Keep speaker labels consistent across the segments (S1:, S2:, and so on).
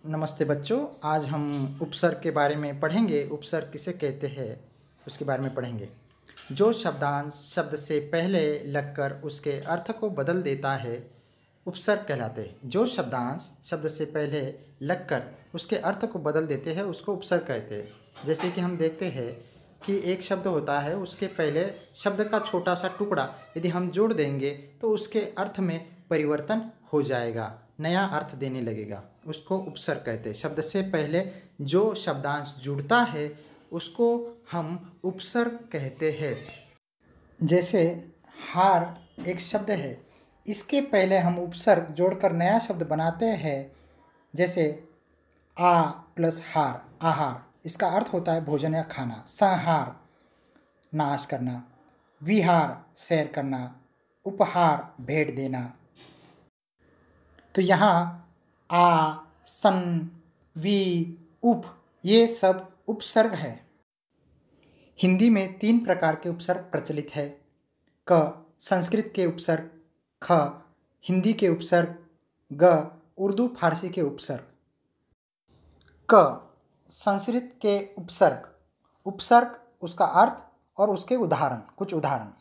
S1: नमस्ते बच्चों, आज हम उपसर्ग के बारे में पढ़ेंगे। उपसर्ग किसे कहते हैं उसके बारे में पढ़ेंगे। जो शब्दांश शब्द से पहले लगकर उसके अर्थ को बदल देता है उपसर्ग कहलाते हैं। जो शब्दांश शब्द से पहले लगकर उसके अर्थ को बदल देते हैं उसको उपसर्ग कहते हैं। जैसे कि हम देखते हैं कि एक शब्द होता है, उसके पहले शब्द का छोटा सा टुकड़ा यदि हम जोड़ देंगे तो उसके अर्थ में परिवर्तन हो जाएगा, नया अर्थ देने लगेगा, उसको उपसर्ग कहते हैं। शब्द से पहले जो शब्दांश जुड़ता है उसको हम उपसर्ग कहते हैं। जैसे हार एक शब्द है, इसके पहले हम उपसर्ग जोड़कर नया शब्द बनाते हैं। जैसे आ प्लस हार, आहार, इसका अर्थ होता है भोजन या खाना। संहार नाश करना, विहार सैर करना, उपहार भेंट देना। तो यहाँ आ, सन, वी, उप ये सब उपसर्ग है। हिंदी में 3 प्रकार के उपसर्ग प्रचलित है। क संस्कृत के उपसर्ग, ख हिंदी के उपसर्ग, ग उर्दू फारसी के उपसर्ग। क संस्कृत के उपसर्ग। उपसर्ग उसका अर्थ और उसके उदाहरण, कुछ उदाहरण।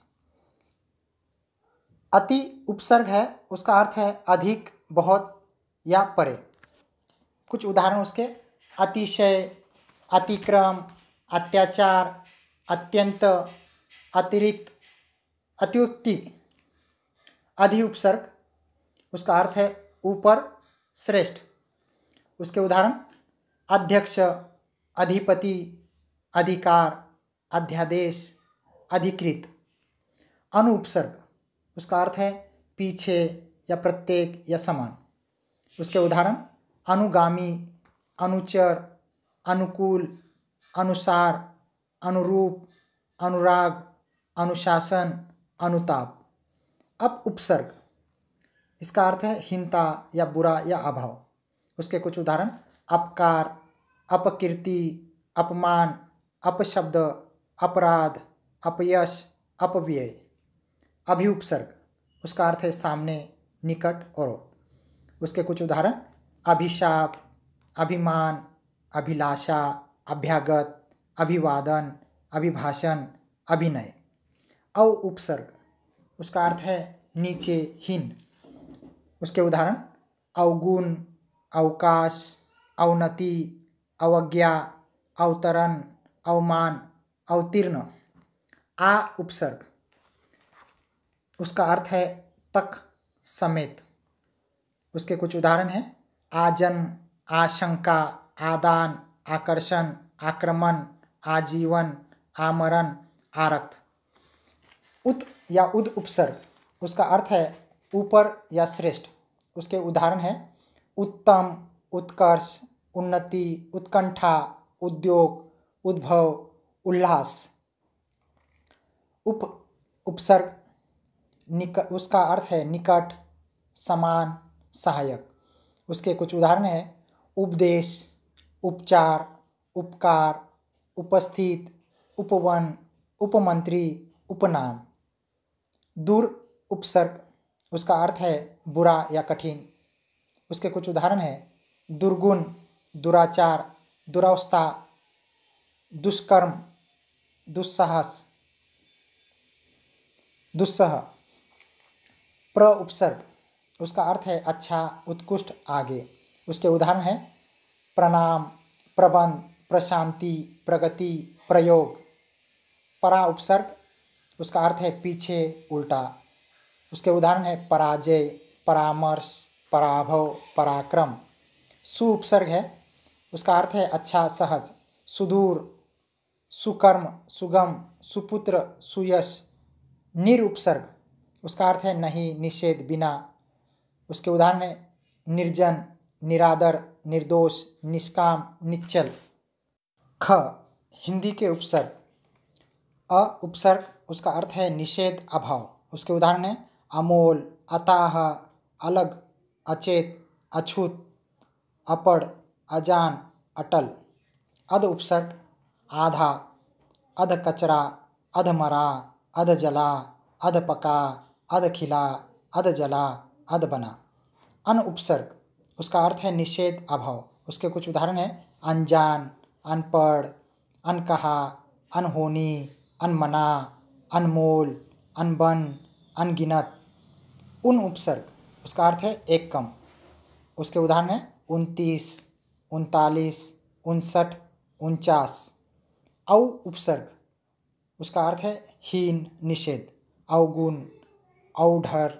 S1: अति उपसर्ग है, उसका अर्थ है अधिक, बहुत या परे। कुछ उदाहरण उसके: अतिशय, अतिक्रम, अत्याचार, अत्यंत, अतिरिक्त, अत्युक्ति। अधि उपसर्ग उसका अर्थ है ऊपर, श्रेष्ठ। उसके उदाहरण: अध्यक्ष, अधिपति, अधिकार, अध्यादेश, अधिकृत। अनु उपसर्ग उसका अर्थ है पीछे या प्रत्येक या समान। उसके उदाहरण: अनुगामी, अनुचर, अनुकूल, अनुसार, अनुरूप, अनुराग, अनुशासन, अनुताप। अब उपसर्ग इसका अर्थ है हीनता या बुरा या अभाव। उसके कुछ उदाहरण: अपकार, अपकीर्ति, अपमान, अपशब्द, अपराध, अपयश, अपव्यय। अभि उपसर्ग उसका अर्थ है सामने, निकट और। उसके कुछ उदाहरण: अभिशाप, अभिमान, अभिलाषा, अभ्यागत, अभिवादन, अभिभाषण, अभिनय। अव उपसर्ग उसका अर्थ है नीचे, हीन। उसके उदाहरण: अवगुण, अवकाश, अवनति, अवज्ञा, अवतरण, अवमान, अवतीर्ण। आ उपसर्ग उसका अर्थ है तक, समेत। उसके कुछ उदाहरण हैं: आजन्म, आशंका, आदान, आकर्षण, आक्रमण, आजीवन, आमरण, आरक्त। उत या उद उपसर्ग उसका अर्थ है ऊपर या श्रेष्ठ। उसके उदाहरण हैं: उत्तम, उत्कर्ष, उन्नति, उत्कंठा, उद्योग, उद्भव, उल्लास। उप उपसर्ग उसका अर्थ है निकट, समान, सहायक। उसके कुछ उदाहरण हैं: उपदेश, उपचार, उपकार, उपस्थित, उपवन, उपमंत्री, उपनाम। दूर उपसर्ग उसका अर्थ है बुरा या कठिन। उसके कुछ उदाहरण हैं: दुर्गुण, दुराचार, दुरावस्था, दुष्कर्म, दुस्साहस, दुस्सह। प्र उपसर्ग उसका अर्थ है अच्छा, उत्कृष्ट, आगे। उसके उदाहरण हैं: प्रणाम, प्रबंध, प्रशांति, प्रगति, प्रयोग। परा उपसर्ग उसका अर्थ है पीछे, उल्टा। उसके उदाहरण हैं: पराजय, परामर्श, पराभव, पराक्रम। सु उपसर्ग है, उसका अर्थ है अच्छा, सहज, सुदूर, सुकर्म, सुगम, सुपुत्र, सुयश। निर उपसर्ग उसका अर्थ है नहीं, निषेध, बिना। उसके उदाहरण हैं: निर्जन, निरादर, निर्दोष, निष्काम, निश्चल। ख हिंदी के उपसर्ग। अ उपसर्ग उसका अर्थ है निषेध, अभाव। उसके उदाहरण हैं: अमोल, अथाह, अलग, अचेत, अछूत, अपढ़, अजान, अटल। अध उपसर्ग आधा, अध कचरा, अध मरा, अध जला, अध पका, अध खिला, अध जला, अध बना। अन उपसर्ग उसका अर्थ है निषेध, अभाव। उसके कुछ उदाहरण हैं अनजान, अनपढ़, अनकहा, अनहोनी, अनमना, अनमोल, अनबन, अनगिनत। उन उपसर्ग उसका अर्थ है एक कम। उसके उदाहरण हैं 29, 39, 59, 49। औ उपसर्ग उसका अर्थ है हीन, निषेध, अवगुण, औढर,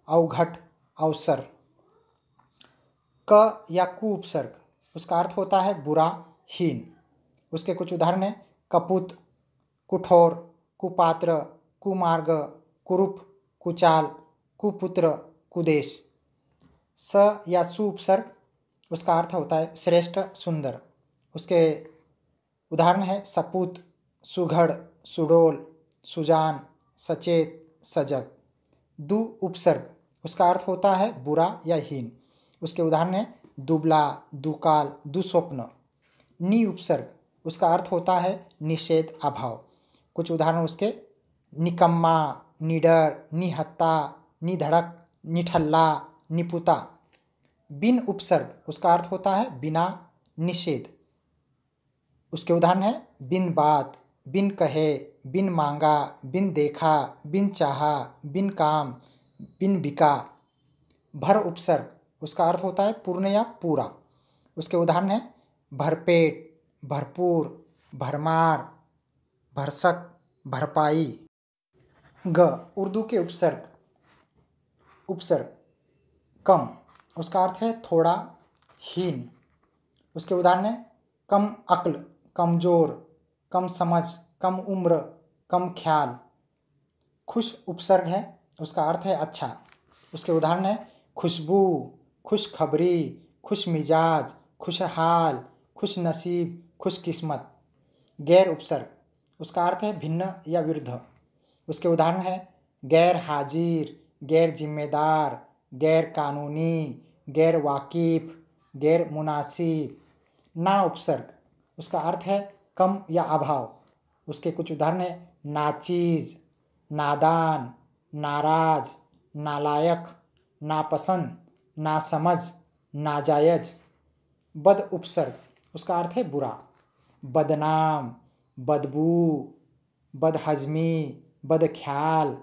S1: अवघट, अवसर। क या कु उपसर्ग उसका अर्थ होता है बुरा, हीन। उसके कुछ उदाहरण हैं कपूत, कुठोर, कुपात्र, कुमार्ग, कुरूप, कुचाल, कुपुत्र, कुदेश। स या सु उपसर्ग उसका अर्थ होता है श्रेष्ठ, सुंदर। उसके उदाहरण है सपूत, सुघड़, सुडोल, सुजान, सचेत, सजग। दु उपसर्ग उसका अर्थ होता है बुरा या हीन। उसके उदाहरण है दुबला, दुकाल, दुस्वप्न। नि उपसर्ग उसका अर्थ होता है निषेध, अभाव। कुछ उदाहरण उसके निकम्मा, निडर, निहत्ता, निधड़क, निठल्ला, निपुता। बिन उपसर्ग उसका अर्थ होता है बिना, निषेध। उसके उदाहरण है बिन बात, बिन कहे, बिन मांगा, बिन देखा, बिन चाहा, बिन काम, बिन बिका। भर उपसर्ग उसका अर्थ होता है पूर्ण या पूरा। उसके उदाहरण है भरपेट, भरपूर, भरमार, भरसक, भरपाई। ग उर्दू के उपसर्ग कम उसका अर्थ है थोड़ा, हीन। उसके उदाहरण है कम अक्ल, कमजोर, कम समझ, कम उम्र, कम ख्याल। खुश उपसर्ग है उसका अर्थ है अच्छा। उसके उदाहरण है खुशबू, खुशखबरी, खुश मिजाज, खुशहाल, खुश नसीब, खुशकिस्मत। गैर उपसर्ग उसका अर्थ है भिन्न या विरुद्ध। उसके उदाहरण है गैर हाजिर, गैर जिम्मेदार, गैर कानूनी, गैर वाकिफ, गैर मुनासिब। ना उपसर्ग उसका अर्थ है कम या अभाव। उसके कुछ उदाहरण है नाचीज, नादान, नाराज, नालायक, नापसंद, नासमझ, नाजायज। बद उपसर्ग उसका अर्थ है बुरा। बदनाम, बदबू, बदहजमी, बदख्याल,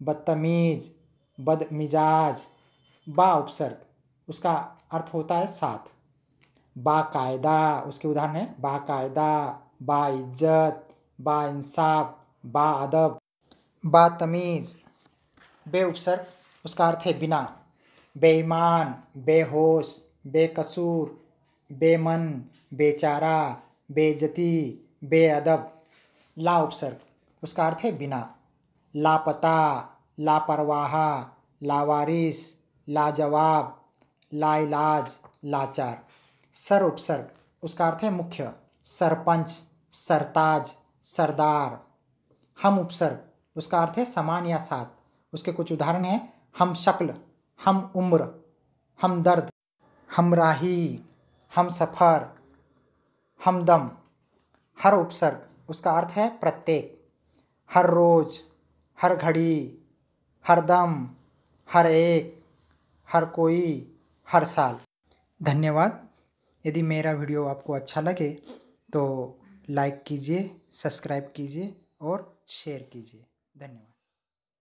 S1: बदतमीज, बदमिजाज। बा उपसर्ग उसका अर्थ होता है साथ। बाकायदा उसके उदाहरण है बाकायदा, बाइज्जत, बाइंसाफ, बाअदब, बातमीज। बे उपसर्ग उसका अर्थ है बिना। बेईमान, बेहोश, बेकसूर, बेमन, बेचारा, बेइज्जती, बेअदब। ला उपसर्ग उसका अर्थ है बिना। लापता, लापरवाह, लावारिस, लाजवाब, लाइलाज, लाचार। सर उपसर्ग उसका अर्थ है मुख्य। सरपंच, सरताज, सरदार। हम उपसर्ग उसका अर्थ है समान या साथ। उसके कुछ उदाहरण हैं हम शक्ल, हम उम्र, हम दर्द, हमराही, हम सफ़र, हमदम। हर उपसर्ग उसका अर्थ है प्रत्येक। हर रोज, हर घड़ी, हर दम, हर एक, हर कोई, हर साल। धन्यवाद। यदि मेरा वीडियो आपको अच्छा लगे तो लाइक कीजिए, सब्सक्राइब कीजिए और शेयर कीजिए। धन्यवाद।